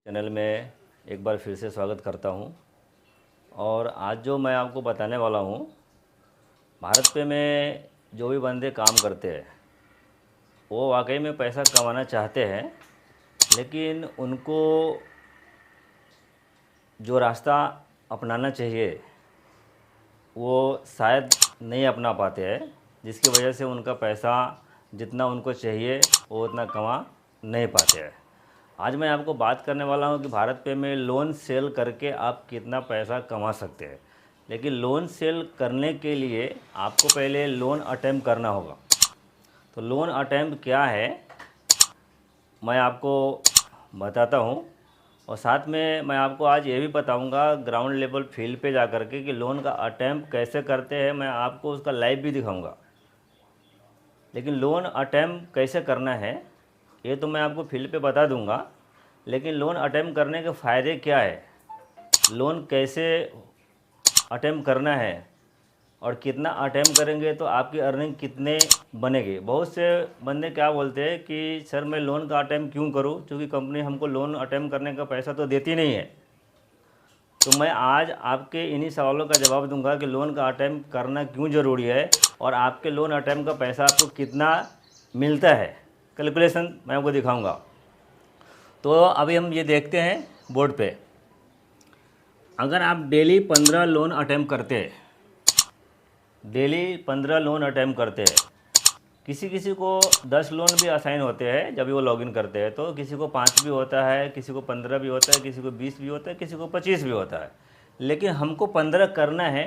Channel में एक बार फिर से स्वागत करता हूं। और आज जो मैं आपको बताने वाला हूं, भारत पे में जो भी बंदे काम करते हैं वो वाकई में पैसा कमाना चाहते हैं, लेकिन उनको जो रास्ता अपनाना चाहिए वो शायद नहीं अपना पाते हैं, जिसकी वजह से उनका पैसा जितना उनको चाहिए वो उतना कमा नहीं पाते हैं। आज मैं आपको बात करने वाला हूं कि भारत पे में लोन सेल करके आप कितना पैसा कमा सकते हैं। लेकिन लोन सेल करने के लिए आपको पहले लोन अटेम्प्ट करना होगा। तो लोन अटेम्प्ट क्या है मैं आपको बताता हूं, और साथ में मैं आपको आज ये भी बताऊंगा ग्राउंड लेवल फील्ड पे जा कर के कि लोन का अटेम्प्ट कैसे करते हैं। मैं आपको उसका लाइव भी दिखाऊंगा। लेकिन लोन अटेम्प्ट कैसे करना है ये तो मैं आपको फील्ड पे बता दूंगा, लेकिन लोन अटेम्प्ट करने के फ़ायदे क्या है, लोन कैसे अटेम्प्ट करना है और कितना अटेम्प्ट करेंगे तो आपकी अर्निंग कितने बनेगी। बहुत से बंदे क्या बोलते हैं कि सर मैं लोन का अटेम्प्ट क्यों करूं, क्योंकि कंपनी हमको लोन अटेम्प्ट करने का पैसा तो देती नहीं है। तो मैं आज आपके इन्हीं सवालों का जवाब दूंगा कि लोन का अटेम्प्ट करना क्यों ज़रूरी है और आपके लोन अटेम्प्ट का पैसा आपको कितना मिलता है, कैलकुलेशन मैं आपको दिखाऊंगा। तो अभी हम ये देखते हैं बोर्ड पे। अगर आप डेली 15 लोन अटेम्प्ट करते हैं, डेली 15 लोन अटेम्प्ट करते हैं, किसी किसी को 10 लोन भी असाइन होते हैं जब वो लॉगिन करते हैं, तो किसी को 5 भी होता है, किसी को 15 भी होता है, किसी को 20 भी होता है, किसी को 25 भी होता है। लेकिन हमको 15 करना है।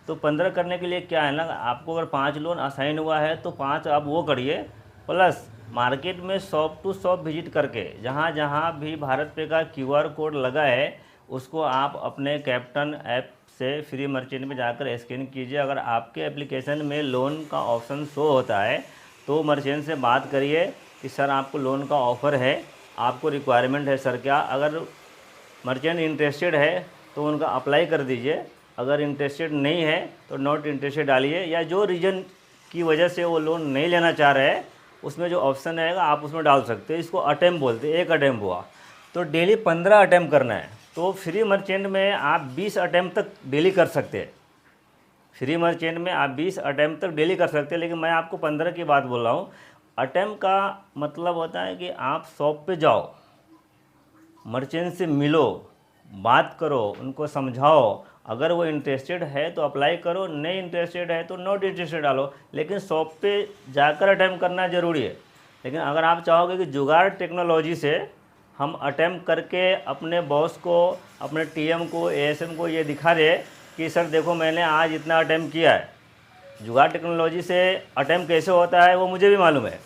तो 15 करने के लिए क्या है ना, आपको अगर 5 लोन असाइन हुआ है तो 5 आप वो करिए, प्लस मार्केट में शॉप टू शॉप विजिट करके जहाँ जहाँ भी भारत पे का QR कोड लगा है उसको आप अपने कैप्टन ऐप से फ्री मर्चेंट में जाकर स्कैन कीजिए। अगर आपके एप्लीकेशन में लोन का ऑप्शन शो होता है तो मर्चेंट से बात करिए कि सर आपको लोन का ऑफ़र है, आपको रिक्वायरमेंट है सर क्या। अगर मर्चेंट इंटरेस्टेड है तो उनका अप्लाई कर दीजिए, अगर इंटरेस्टेड नहीं है तो नॉट इंटरेस्टेड डालिए, या जो रीज़न की वजह से वो लोन नहीं लेना चाह रहे हैं उसमें जो ऑप्शन रहेगा आप उसमें डाल सकते हैं। इसको अटेम्प्ट बोलते हैं। एक अटेम्प्ट हुआ तो डेली 15 अटेम्प्ट करना है। तो फ्री मर्चेंट में आप 20 अटेम्प्ट तक डेली कर सकते हैं। फ्री मर्चेंट में आप 20 अटेम्प्ट तक डेली कर सकते हैं, लेकिन मैं आपको 15 की बात बोल रहा हूँ। अटेम्प्ट का मतलब होता है कि आप शॉप पे जाओ, मर्चेंट से मिलो, बात करो, उनको समझाओ। अगर वो इंटरेस्टेड है तो अप्लाई करो, नहीं इंटरेस्टेड है तो नॉट इंटरेस्टेड डालो, लेकिन शॉप पे जाकर अटेम्प्ट करना ज़रूरी है। लेकिन अगर आप चाहोगे कि जुगाड़ टेक्नोलॉजी से हम अटेम्प्ट करके अपने बॉस को, अपने TM को, ASM को ये दिखा दे कि सर देखो मैंने आज इतना अटेम्प्ट किया है, जुगाड़ टेक्नोलॉजी से अटेम्प्ट कैसे होता है वो मुझे भी मालूम है।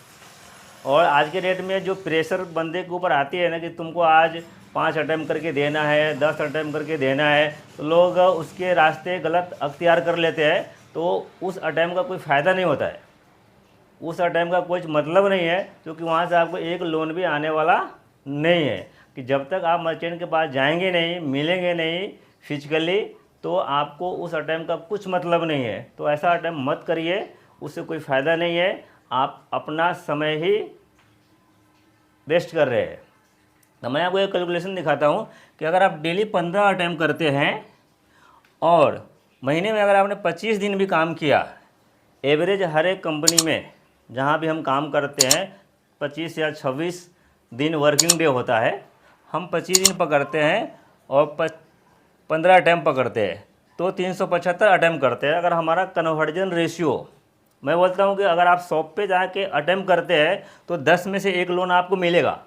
और आज के डेट में जो प्रेशर बंदे के ऊपर आती है ना कि तुमको आज 5 अटेम्प्ट करके देना है, 10 अटेम्प्ट करके देना है, तो लोग उसके रास्ते गलत अख्तियार कर लेते हैं। तो उस अटेम्प्ट का कोई फ़ायदा नहीं होता है, उस अटेम्प्ट का कोई मतलब नहीं है, क्योंकि वहाँ से आपको एक लोन भी आने वाला नहीं है। कि जब तक आप मर्चेंट के पास जाएंगे नहीं, मिलेंगे नहीं फिजिकली, तो आपको उस अटेम्प्ट का कुछ मतलब नहीं है। तो ऐसा अटेम्प्ट मत करिए, उससे कोई फ़ायदा नहीं है, आप अपना समय ही वेस्ट कर रहे हैं। तो मैं आपको एक कैलकुलेशन दिखाता हूँ कि अगर आप डेली 15 अटेम्प्ट करते हैं और महीने में अगर आपने 25 दिन भी काम किया, एवरेज हर एक कंपनी में जहाँ भी हम काम करते हैं 25 या 26 दिन वर्किंग डे होता है, हम 25 दिन पकड़ते हैं और 15 अटैम्प्ट पकड़ते हैं, तो 375 अटैम्प्ट करते हैं। अगर हमारा कन्वर्जन रेशियो, मैं बोलता हूँ कि अगर आप शॉप पे जाके अटैम्प्ट करते हैं तो 10 में से एक लोन आपको मिलेगा।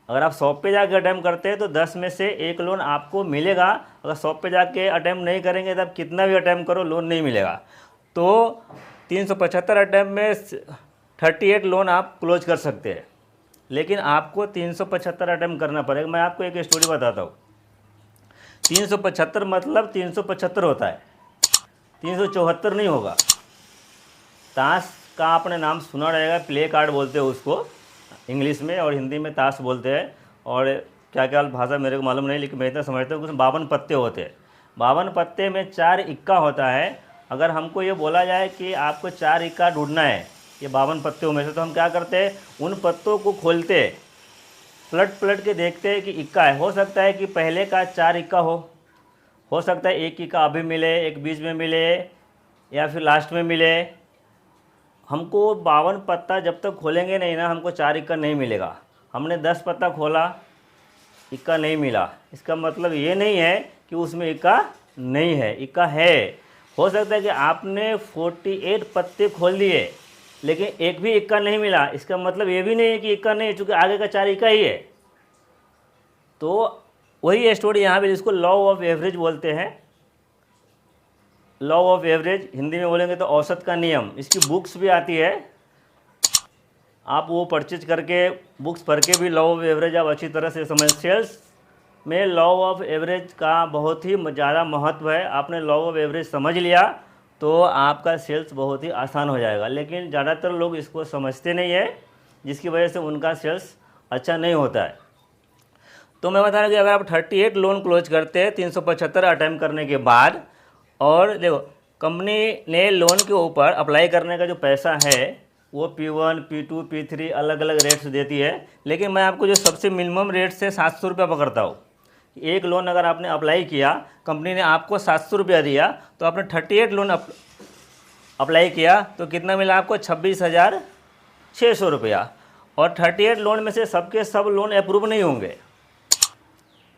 अगर आप शॉप पे जाके अटैम्प्ट करते हैं तो 10 में से एक लोन आपको मिलेगा। अगर शॉप पे जाके अटैम्प्ट नहीं करेंगे तब कितना भी अटैम्प्ट करो लोन नहीं मिलेगा। तो 375 अटैम्प्ट में 38 लोन आप क्लोज कर सकते हैं, लेकिन आपको 375 अटैम्प्ट करना पड़ेगा। मैं आपको एक स्टोरी बताता हूँ। 375 मतलब 375 होता है, 374 नहीं होगा। ताश का आपने नाम सुना रहेगा, प्ले कार्ड बोलते हैं उसको इंग्लिश में, और हिंदी में ताश बोलते हैं, और क्या क्या भाषा मेरे को मालूम नहीं, लेकिन मैं इतना समझता हूँ कि उसमें 52 पत्ते होते हैं। 52 पत्ते में 4 इक्का होता है। अगर हमको ये बोला जाए कि आपको 4 इक्का ढूंढना है ये 52 पत्तों में से, तो हम क्या करते हैं, उन पत्तों को खोलते हैं, पलट पलट के देखते हैं कि इक्का है। हो सकता है कि पहले का 4 इक्का हो सकता है 1 इक्का अभी मिले, एक बीच में मिले या फिर लास्ट में मिले। हमको 52 पत्ता जब तक खोलेंगे नहीं ना, हमको 4 इक्का नहीं मिलेगा। हमने 10 पत्ता खोला, इक्का नहीं मिला, इसका मतलब ये नहीं है कि उसमें इक्का नहीं है, इक्का है। हो सकता है कि आपने 48 पत्ते खोल दिए लेकिन एक भी इक्का नहीं मिला, इसका मतलब ये भी नहीं है कि इक्का नहीं है, चूँकि आगे का 4 इक्का ही है। तो वही स्टोरी यहाँ पे, जिसको लॉ ऑफ एवरेज बोलते हैं। लॉ ऑफ एवरेज हिंदी में बोलेंगे तो औसत का नियम। इसकी बुक्स भी आती है, आप वो परचेज करके बुक्स पढ़ के भी लॉ ऑफ एवरेज आप अच्छी तरह से समझ। सेल्स में लॉ ऑफ एवरेज का बहुत ही ज़्यादा महत्व है। आपने लॉ ऑफ एवरेज समझ लिया तो आपका सेल्स बहुत ही आसान हो जाएगा, लेकिन ज़्यादातर लोग इसको समझते नहीं है, जिसकी वजह से उनका सेल्स अच्छा नहीं होता है। तो मैं बता रहा हूँ कि अगर आप 38 लोन क्लोज करते हैं 375 अटैम्प्ट करने के बाद, और देखो कंपनी ने लोन के ऊपर अप्लाई करने का जो पैसा है वो P1, P2, P3 अलग अलग रेट्स देती है, लेकिन मैं आपको जो सबसे मिनिमम रेट से 700 रुपया पकड़ता हूँ। एक लोन अगर आपने अप्लाई किया, कंपनी ने आपको 700 रुपया दिया, तो आपने 38 लोन अप्लाई किया तो कितना मिला आपको? 26,600 रुपया। और 38 लोन में से सबके सब लोन अप्रूव नहीं होंगे।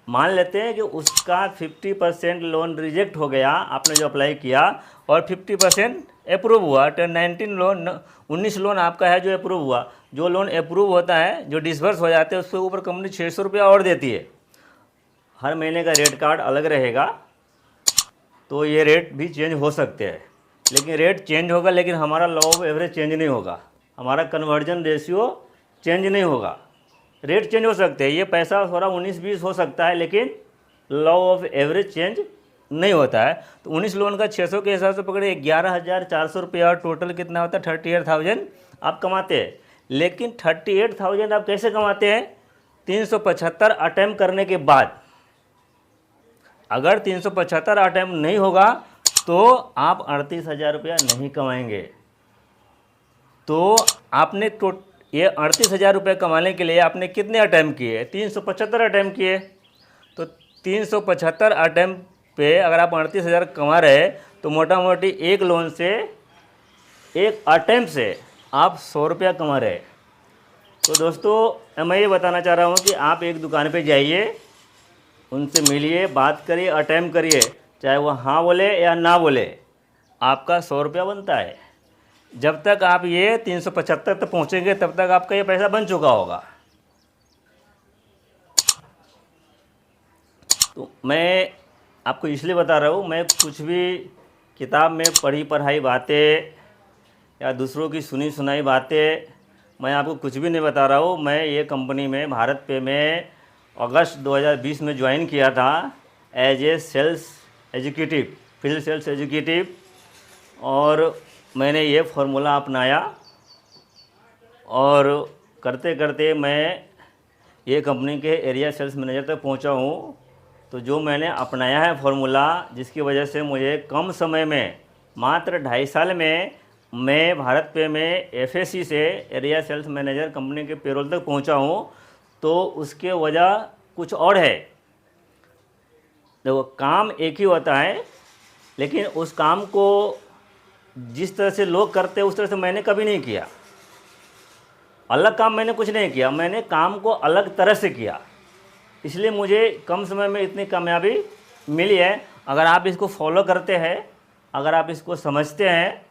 मान लेते हैं कि उसका 50% लोन रिजेक्ट हो गया, आपने जो अप्लाई किया, और 50% अप्रूव हुआ, तो 19 लोन आपका है जो अप्रूव हुआ। जो लोन अप्रूव होता है, जो डिसबर्स हो जाते हैं, उसके ऊपर कंपनी 600 रुपया और देती है। हर महीने का रेट कार्ड अलग रहेगा, तो ये रेट भी चेंज हो सकते हैं, लेकिन रेट चेंज होगा, लेकिन हमारा लॉ ऑफ एवरेज चेंज नहीं होगा, हमारा कन्वर्जन रेशियो चेंज नहीं होगा। रेट चेंज हो सकते हैं, ये पैसा थोड़ा 19-20 हो सकता है, लेकिन लॉ ऑफ एवरेज चेंज नहीं होता है। तो 19 लोन का 600 के हिसाब से पकड़े 11,400 रुपया, और टोटल कितना होता है? 38,000 आप कमाते हैं। लेकिन 38,000 आप कैसे कमाते हैं? 375 अटैम्प्ट करने के बाद। अगर 375 अटैम्प्ट नहीं होगा तो आप 38,000 रुपया नहीं कमाएंगे। तो आपने ये 38,000 रुपये कमाने के लिए आपने कितने अटैम्प्ट किए? 375 अटैम्प्ट किए। तो 375 अटैम्प्ट पे अगर आप 38,000 कमा रहे, तो मोटा मोटी एक लोन से, एक अटैम्प्ट से आप 100 रुपया कमा रहे। तो दोस्तों मैं ये बताना चाह रहा हूँ कि आप एक दुकान पे जाइए, उनसे मिलिए, बात करिए, अटैम्प्ट करिए, चाहे वो हाँ बोले या ना बोले, आपका 100 रुपया बनता है। जब तक आप ये 375 तक पहुँचेंगे तब तक आपका ये पैसा बन चुका होगा। तो मैं आपको इसलिए बता रहा हूँ, मैं कुछ भी किताब में पढ़ी पढ़ाई बातें या दूसरों की सुनी सुनाई बातें मैं आपको कुछ भी नहीं बता रहा हूँ। मैं ये कंपनी में भारत पे में अगस्त 2020 में ज्वाइन किया था as a sales executive, field sales executive, और मैंने ये फार्मूला अपनाया, और करते करते मैं ये कंपनी के एरिया सेल्स मैनेजर तक पहुंचा हूं। तो जो मैंने अपनाया है फार्मूला, जिसकी वजह से मुझे कम समय में, मात्र 2.5 साल में, मैं भारत पे में FSC से एरिया सेल्स मैनेजर कंपनी के पेरोल तक पहुंचा हूं। तो उसके वजह कुछ और है। देखो काम एक ही होता है, लेकिन उस काम को जिस तरह से लोग करते हैं उस तरह से मैंने कभी नहीं किया। अलग काम मैंने कुछ नहीं किया, मैंने काम को अलग तरह से किया, इसलिए मुझे कम समय में इतनी कामयाबी मिली है। अगर आप इसको फॉलो करते हैं, अगर आप इसको समझते हैं,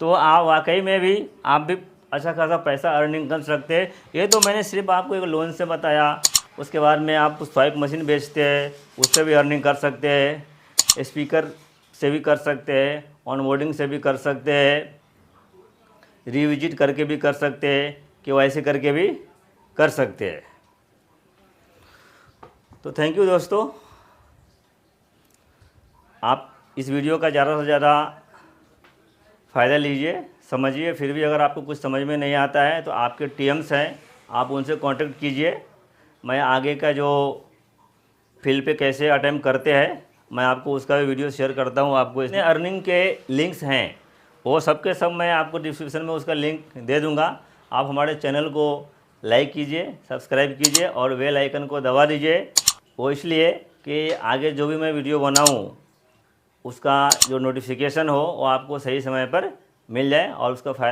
तो आप वाकई में भी आप भी अच्छा खासा पैसा अर्निंग कर सकते हैं। ये तो मैंने सिर्फ आपको एक लोन से बताया। उसके बाद में आप स्वाइप मशीन बेचते हैं, उससे भी अर्निंग कर सकते हैं, स्पीकर से भी कर सकते हैं, ऑनबोर्डिंग से भी कर सकते हैं, रिविजिट करके भी कर सकते हैं, KYC करके भी कर सकते हैं। तो थैंक यू दोस्तों, आप इस वीडियो का ज़्यादा से ज़्यादा फ़ायदा लीजिए, समझिए। फिर भी अगर आपको कुछ समझ में नहीं आता है तो आपके TMs हैं, आप उनसे कांटेक्ट कीजिए। मैं आगे का जो फील्ड पे कैसे अटेम्प्ट करते हैं, मैं आपको उसका भी वीडियो शेयर करता हूँ। आपको इसमें अर्निंग के लिंक्स हैं, वो सब के सब मैं आपको डिस्क्रिप्शन में उसका लिंक दे दूँगा। आप हमारे चैनल को लाइक कीजिए, सब्सक्राइब कीजिए और बेल आइकन को दबा दीजिए। वो इसलिए कि आगे जो भी मैं वीडियो बनाऊँ उसका जो नोटिफिकेशन हो वो आपको सही समय पर मिल जाए और उसका फ़ायदा